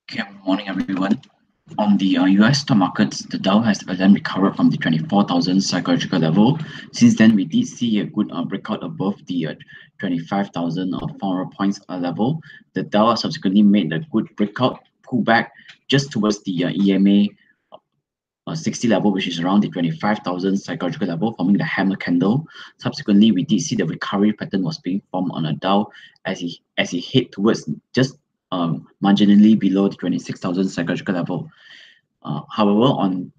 Good morning, everyone. On the US stock markets, the Dow has then recovered from the 24,000 psychological level. Since then, we did see a good breakout above the 25,400 points level. The Dow subsequently made a good breakout pullback just towards the EMA 60 level, which is around the 25,000 psychological level, forming the hammer candle. Subsequently, we did see the recovery pattern was being formed on a Dow as it hit towards just marginally below the 26,000 psychological level. However, on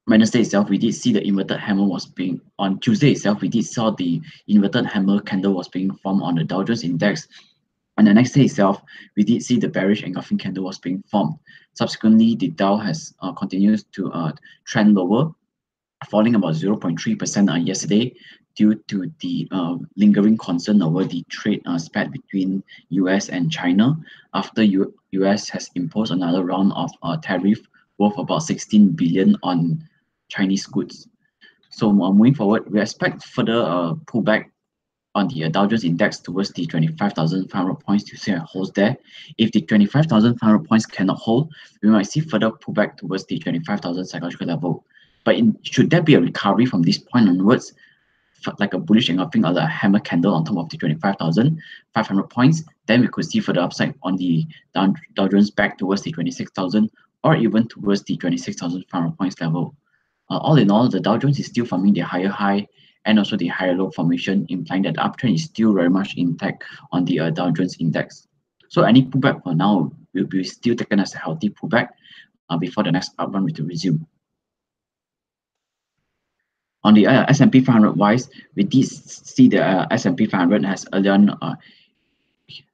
Wednesday itself, we did see the inverted hammer was being on Tuesday itself. We did saw the inverted hammer candle was being formed on the Dow Jones Index. On the next day itself, we did see the bearish engulfing candle was being formed. Subsequently, the Dow has continued to trend lower, falling about 0.3% yesterday due to the lingering concern over the trade spat between US and China after US has imposed another round of tariff worth about 16 billion on Chinese goods. So moving forward, we expect further pullback on the Dow Jones Index towards the 25,500 points to see a hold there. If the 25,500 points cannot hold, we might see further pullback towards the 25,000 psychological level. But should there be a recovery from this point onwards, like a bullish engulfing or a hammer candle on top of the 25,500 points, then we could see further upside on the Dow Jones back towards the 26,000 or even towards the 26,500 points level. All in all, the Dow Jones is still forming the higher high and also the higher low formation, implying that the uptrend is still very much intact on the Dow Jones Index. So any pullback for now will be still taken as a healthy pullback before the next up run will resume. On the S&P 500 wise, we did see the S&P 500 has earlier on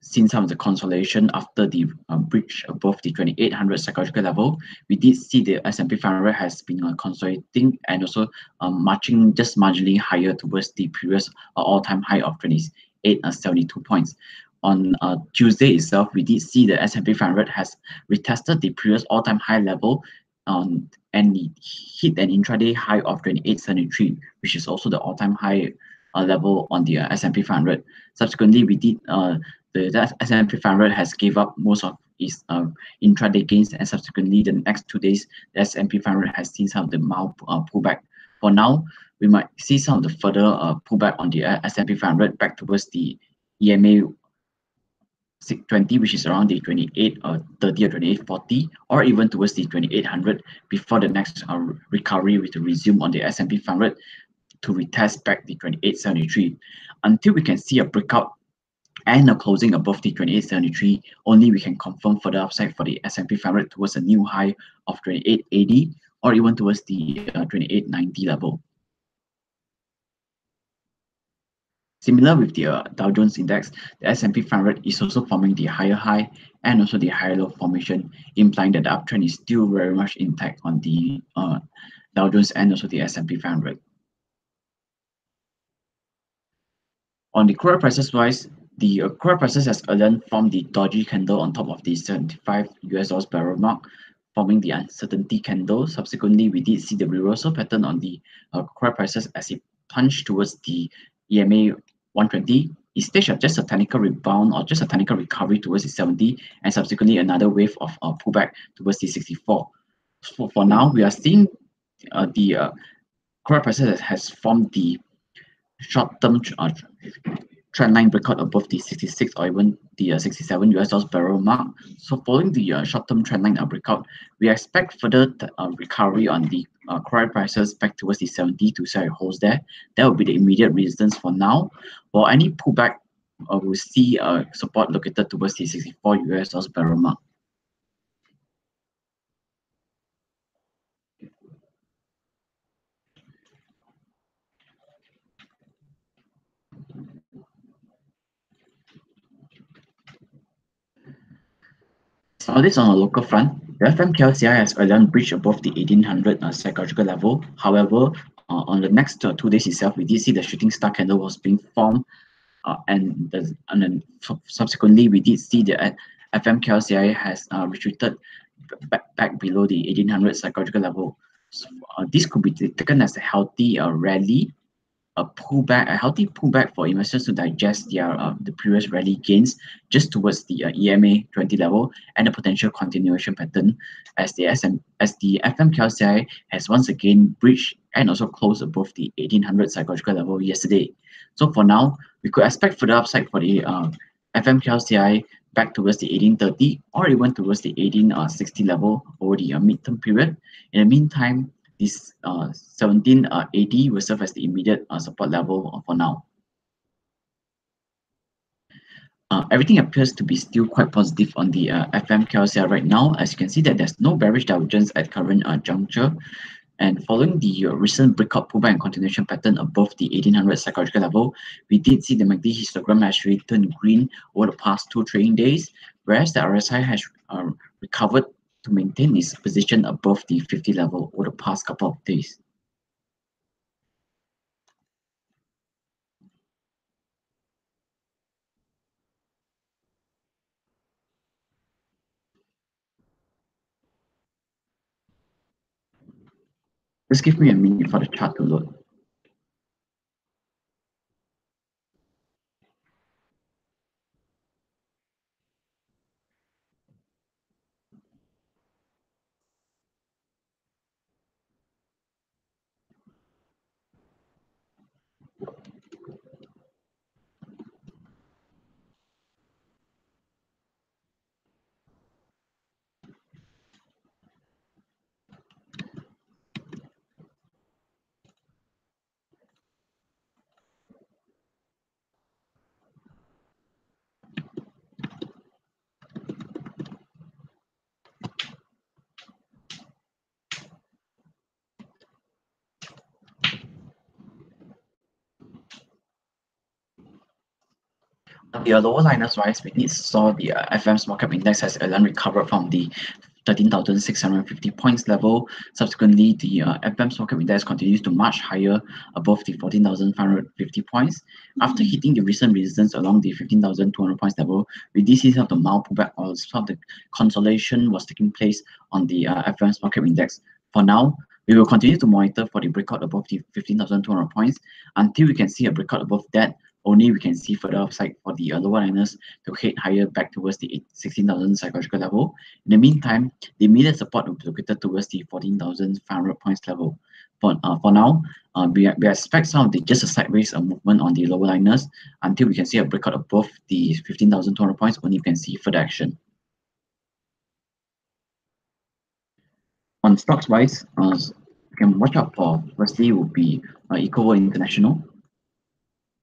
seen some of the consolidation after the breach above the 2800 psychological level. We did see the S&P 500 has been consolidating and also marching just marginally higher towards the previous all-time high of 2872 points. On Tuesday itself, we did see the S&P 500 has retested the previous all-time high level and it hit an intraday high of 2873, which is also the all-time high level on the S&P 500. Subsequently, we did the S&P 500 has gave up most of its intraday gains, and subsequently the next 2 days, the S&P 500 has seen some of the mild pullback. For now, we might see some of the further pullback on the S&P 500 back towards the EMA 620, which is around the 28 or 30 or 2840, or even towards the 2800 before the next recovery will resume on the S&P 500 to retest back the 2873. Until we can see a breakout and a closing above the 2873, only we can confirm further upside for the S&P 500 towards a new high of 2880 or even towards the 2890 level. Similar with the Dow Jones Index, the S&P 500 is also forming the higher high and also the higher low formation, implying that the uptrend is still very much intact on the Dow Jones and also the S&P 500. On the crude prices wise, the crude prices has again formed the dodgy candle on top of the 75 US dollars barrel mark, forming the uncertainty candle. Subsequently, we did see the reversal pattern on the crude prices as it punched towards the EMA 120. It staged just a technical rebound or just a technical recovery towards the 70, and subsequently another wave of pullback towards the 64. So for now, we are seeing the crude prices has formed the short-term trend line breakout above the 66 or even the 67 US dollars barrel mark. So following the short-term trend line breakout, we expect further recovery on the crude prices back towards the 70 to see how it holds there. That will be the immediate resistance for now. While any pullback will see support located towards the 64 US dollars barrel mark. So this on a local front, the FMKLCI has again breached above the 1800 psychological level. However, on the next 2 days itself, we did see the shooting star candle was being formed, and then subsequently we did see the FMKLCI has retreated back below the 1800 psychological level. So, this could be taken as a healthy rally a pullback, a healthy pullback for investors to digest their the previous rally gains just towards the EMA 20 level and a potential continuation pattern as the FMKLCI has once again breached and also closed above the 1800 psychological level yesterday. So for now, we could expect further upside for the FMKLCI back towards the 1830 or even towards the 1860 level over the midterm period. In the meantime, this 1780 will serve as the immediate support level for now. Everything appears to be still quite positive on the FMKLCI right now. As you can see that there's no bearish divergence at current juncture. And following the recent breakout pullback and continuation pattern above the 1800 psychological level, we did see the MACD histogram actually turn green over the past 2 trading days, whereas the RSI has recovered to maintain its position above the 50 level over the past couple of days. Just give me a minute for the chart to load. The lower liners rise, we did saw the FM small cap index has again recovered from the 13,650 points level. Subsequently, the FM small cap index continues to march higher above the 14,550 points. After hitting the recent resistance along the 15,200 points level, we did see some of the mild pullback or some of the consolidation was taking place on the FM small cap index. For now, we will continue to monitor for the breakout above the 15,200 points until we can see a breakout above that. Only we can see further upside for the lower liners to head higher back towards the 16,000 psychological level. In the meantime, the immediate support will be located towards the 14,500 points level. For now, we expect some of the just a sideways movement on the lower liners until we can see a breakout above the 15,200 points. Only we can see further action. On stocks wise, you can watch out for firstly will be EcoWorld International.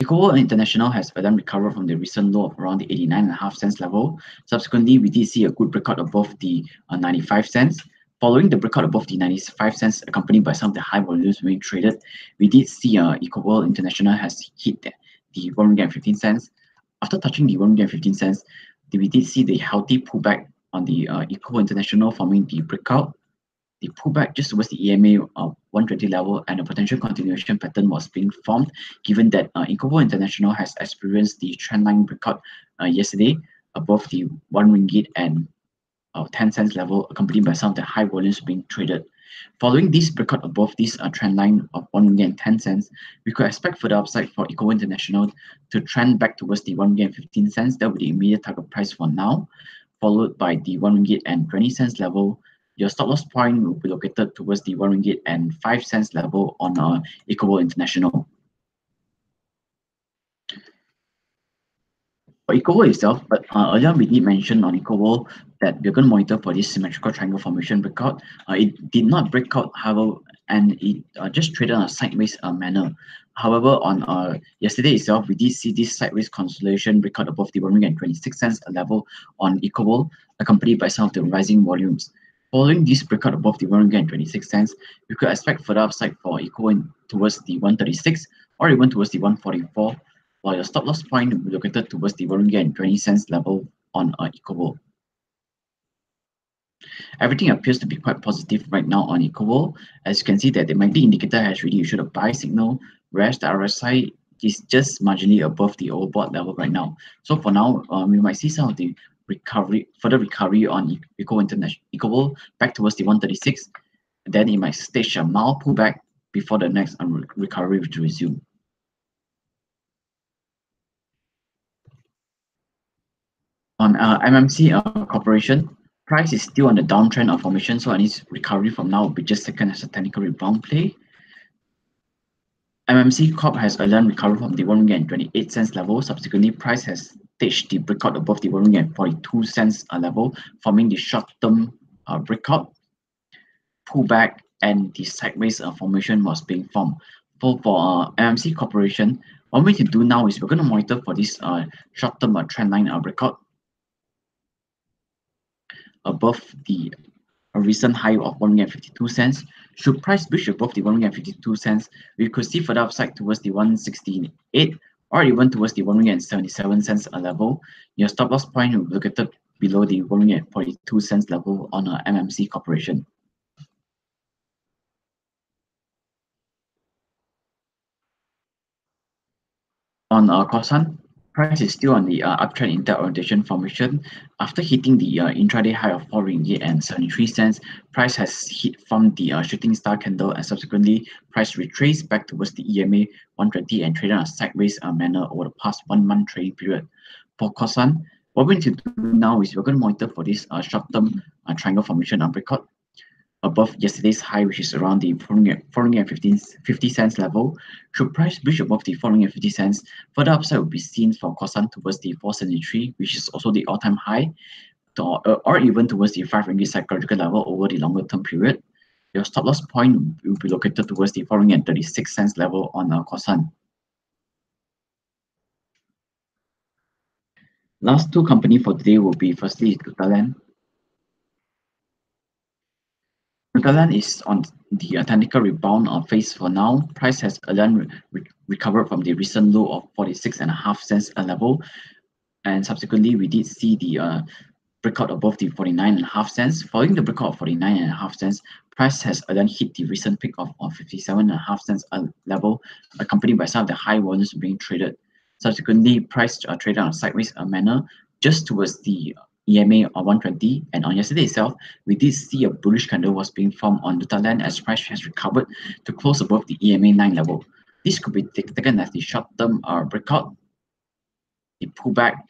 EcoWorld International has then recovered from the recent low of around the 89.5 cents level. Subsequently, we did see a good breakout above the 95 cents. Following the breakout above the 95 cents, accompanied by some of the high volumes being traded, we did see EcoWorld International has hit the 1 cents. After touching the 1 cents, we did see the healthy pullback on the EcoWorld International, forming the breakout. The pullback just towards the EMA 120 level and a potential continuation pattern was being formed, given that EcoWorld International has experienced the trendline breakout yesterday above the 1 ringgit and 10 cents level, accompanied by some of the high volumes being traded. Following this breakout above this trend line of 1 ringgit and 10 cents, we could expect further upside for EcoWorld International to trend back towards the 1 ringgit and 15 cents. That would be the immediate target price for now, followed by the 1 ringgit and 20 cents level. Your stop loss point will be located towards the 1 ringgit and 5 cents level on EcoWorld International. For EcoWorld itself, but earlier we did mention on EcoWorld that we're going to monitor for this symmetrical triangle formation breakout. It did not break out, however, and it just traded on a sideways manner. However, on yesterday itself, we did see this sideways consolidation breakout above the 1 ringgit and 26 cents level on EcoWorld, accompanied by some of the rising volumes. Following this breakout above the 1 ringgit and 26 cents, we could expect further upside for EcoWorld towards the 136 or even towards the 144, while your stop loss point will be located towards the 1 ringgit and 20 cents level on EcoWorld. Everything appears to be quite positive right now on EcoWorld. As you can see that the MACD indicator has really issued a buy signal, whereas the RSI is just marginally above the overbought level right now. So for now, we might see some of the further recovery on EcoWorld back towards the 136. Then it might stage a mild pullback before the next recovery to resume. On MMC Corporation, price is still on the downtrend of formation, so any recovery from now will be just taken as a technical rebound play. MMC Corp has again recovered from the $1.28 level. Subsequently, price has staged the breakout above the $1.42 level, forming the short-term breakout, pullback, and the sideways formation was being formed. For MMC Corporation, what we can do now is we're going to monitor for this short-term trendline breakout above the recent high of $1.52. Should price breach above the $1.52, we could see further upside towards the 168 or even towards the $1.77 level. Your stop loss point will be located below the $1.42 level on a MMC Corporation. On Corsan, price is still on the uptrend in that orientation formation. After hitting the intraday high of 4 ringgit and 73 cents, price has hit from the shooting star candle and subsequently price retraced back towards the EMA 120 and traded on a sideways manner over the past 1 month trading period. For Corsan, what we need to do now is we're going to monitor for this short-term triangle formation breakout above yesterday's high, which is around the 450 cents level. Should price breach above the 450 cents, further upside will be seen for Corsan towards the 473, which is also the all-time high, or even towards the 5 ringgit psychological level over the longer term period. Your stop loss point will be located towards the 436 cents level on Corsan. Last two company for today will be firstly Tutaland. Tutaland is on the technical rebound phase for now. Price has again recovered from the recent low of 46.5 cents level, and subsequently we did see the breakout above the 49.5 cents. Following the breakout of 49.5 cents, price has again hit the recent peak of 57.5 cents level, accompanied by some of the high volumes being traded. Subsequently, price traded on a sideways manner just towards the EMA of 120, and on yesterday itself, we did see a bullish candle was being formed on Tutaland as price has recovered to close above the EMA 9 level. This could be taken as the short-term breakout, the pullback,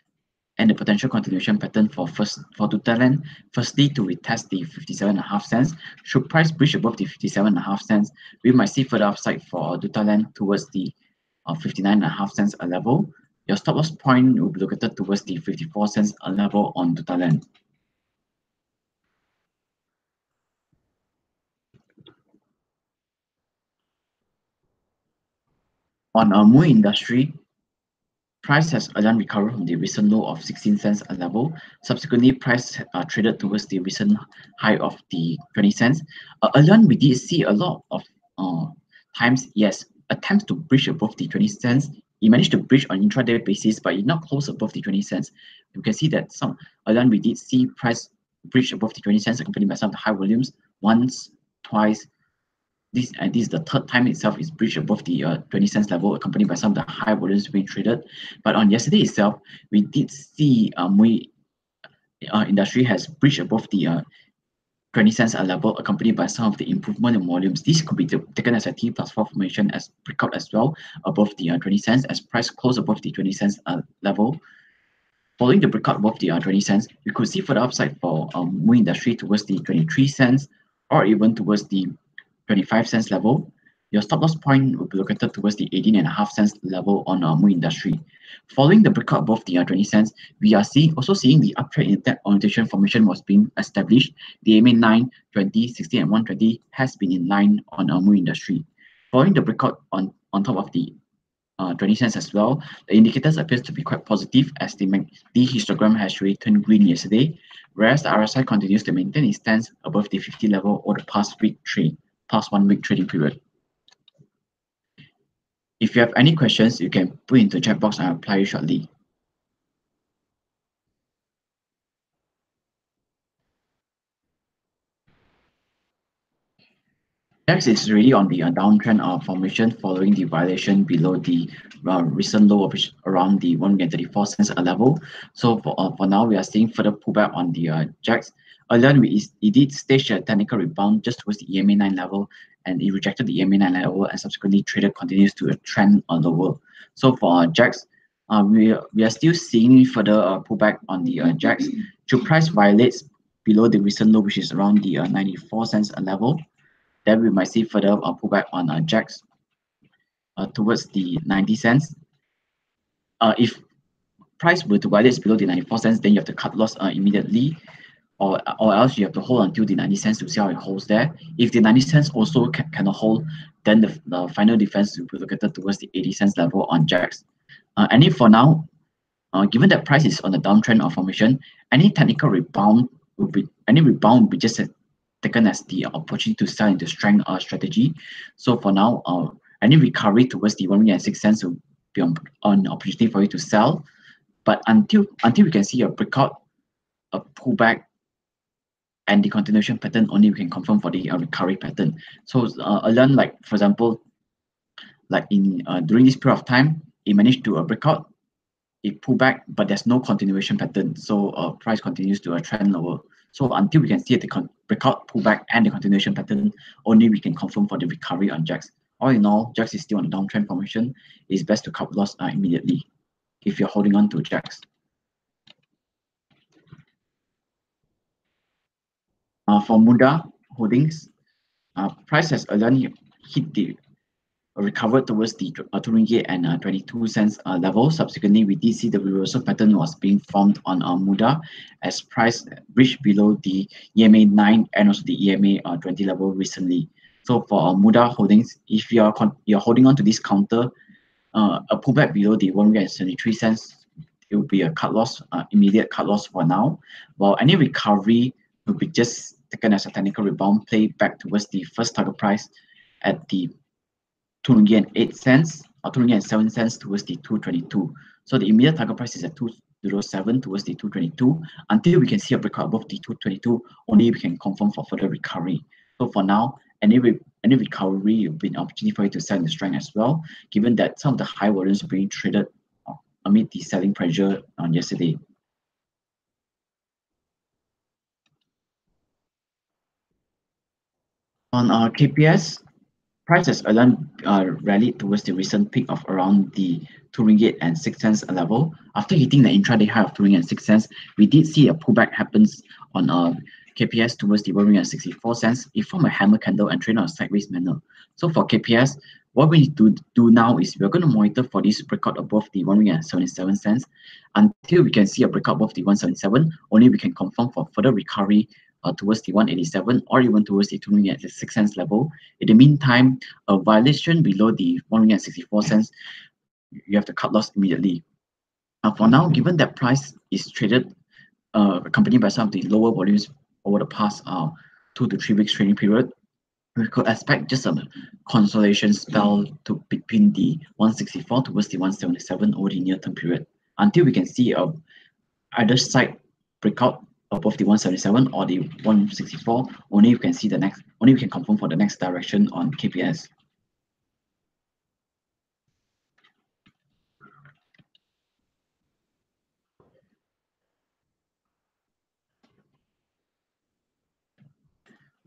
and the potential continuation pattern for Tutaland. Firstly, to retest the 57.5 cents. Should price breach above the 57.5 cents, we might see further upside for Tutaland towards the 59.5 cents level. Your stop loss point will be located towards the 54 cents level on Tutaland. On Moon Industry, price has again recovered from the recent low of 16 cents level. Subsequently, price traded towards the recent high of the 20 cents. Earlier we did see a lot of times, yes, attempts to breach above the 20 cents. It managed to breach on intraday basis, but it not close above the 20 cents. You can see that some earlier we did see price breach above the 20 cents accompanied by some of the high volumes once, twice. This is the third time itself is breached above the 20 cents level, accompanied by some of the high volumes being traded. But on yesterday itself, we did see industry has breached above the 20 cents level, accompanied by some of the improvement in volumes. This could be taken as a T+4 formation as breakout as well above the 20 cents as price closed above the 20 cents level. Following the breakout above the 20 cents, we could see further upside for Moon Industry towards the 23 cents or even towards the 25 cents level. Your stop loss point will be located towards the 18.5 cents level on Moon Industry. Following the breakout above the 20 cents, we are also seeing the uptrend in that orientation formation was being established. The EMA 9, 20, 60, and 120 has been in line on Moon Industry. Following the breakout on top of the 20 cents as well, the indicators appears to be quite positive as the histogram has really turned green yesterday, whereas the RSI continues to maintain its stance above the 50 level over the past 1 week trading period. If you have any questions, you can put into the chat box and I'll reply you shortly. Next is really on the downtrend formation following the violation below the recent low of around the 134 cents level. So for now, we are seeing further pullback on the JAX. Earlier, it did stage a technical rebound just towards the EMA 9 level, and it rejected the EMA 9 level and subsequently traded continues to a trend on lower. So for JAX, we are still seeing further pullback on the JAX. Should price violates below the recent low, which is around the 94 cents level, then we might see further pullback on JAX towards the 90 cents. If price were to violate below the 94 cents, then you have to cut loss immediately, or else you have to hold until the 90 cents to see how it holds there. If the 90 cents also cannot hold, then the final defense will be located towards the 80 cents level on JAX. And if for now, given that price is on a downtrend of formation, any technical rebound will be just taken as the opportunity to sell into strength strategy. So for now, any recovery towards the 1 ringgit and 6 cents will be on opportunity for you to sell. But until we can see a breakout, a pullback, and the continuation pattern, only we can confirm for the recovery pattern. So learn, like for example, like in during this period of time, it managed to break out, it pull back, but there's no continuation pattern. So price continues to trend lower. So until we can see the breakout, pullback, and the continuation pattern, only we can confirm for the recovery on JAX. All in all, JAX is still on a downtrend formation. It's best to cut loss immediately if you're holding on to JAX. For Muda holdings, price has again hit the recovered towards the 2 ringgit and 22 cents level. Subsequently, we did see the reversal pattern was being formed on Muda as price reached below the EMA 9 and also the EMA 20 level recently. So for Muda holdings, if you're holding on to this counter, a pullback below the 1 ringgit and 73 cents, it will be a cut loss, immediate cut loss for now. While any recovery will be just taken as a technical rebound play back towards the first target price at the 2 ringgit and 8 cents or 2 ringgit and 7 cents towards the 222. So the immediate target price is at 207 towards the 222. Until we can see a breakout above the 222, only we can confirm for further recovery. So for now, any recovery will be an opportunity for you to sell in the strength as well, given that some of the high volumes are being traded amid the selling pressure on yesterday. On KPS, prices again rallied towards the recent peak of around the 2 ringgit and 6 cents level. After hitting the intraday high of 2 ringgit and 6 cents, we did see a pullback happens on KPS towards the 1 ringgit and 64 cents. It formed a hammer candle and traded on a sideways manner. So for KPS, what we need to do now is we're going to monitor for this breakout above the 1 ringgit and 77 cents until we can see a breakout above the 177. Only we can confirm for further recovery towards the 187 or even towards the 2 ringgit and 6 cents level. In the meantime, a violation below the 1 ringgit and 64 cents, you have to cut loss immediately. For now, given that price is traded accompanied by some of the lower volumes over the past 2 to 3 weeks trading period, we could expect just a consolidation spell to between the 164 towards the 177 over the near-term period until we can see either side breakout above the 177 or the 164. Only we can see the next. Only we can confirm for the next direction on KPS.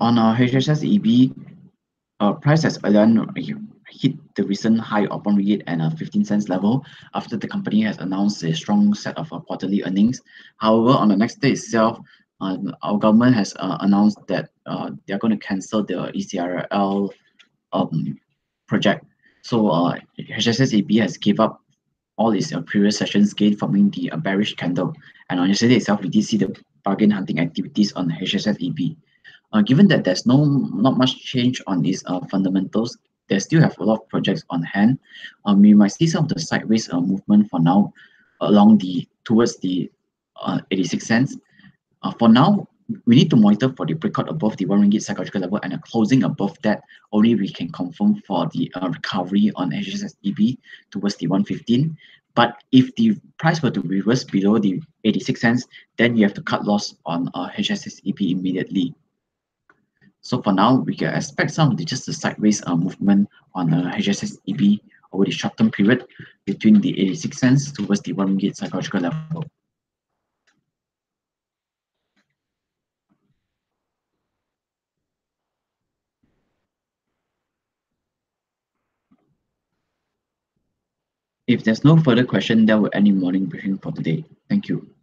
On our HSSEB, price has again hit the recent high of 1 ringgit and 15 cents level after the company has announced a strong set of quarterly earnings. However, on the next day itself, our government has announced that they're going to cancel the ECRL project. So HSSEB has gave up all its previous sessions gain, forming the bearish candle. And on yesterday itself, we did see the bargain hunting activities on HSSEB. Given that there's not much change on these fundamentals, they still have a lot of projects on hand. We might see some of the sideways movement for now along towards the 86 cents. For now, we need to monitor for the breakout above the 1 ringgit psychological level and a closing above that. Only we can confirm for the recovery on HSSEB towards the 115. But if the price were to reverse below the 86 cents, then you have to cut loss on HSSEB immediately. So for now, we can expect some of just the sideways movement on HSSEB over the short-term period between the 86 cents towards the 1 ringgit psychological level. If there's no further question, that will end the morning briefing for today. Thank you.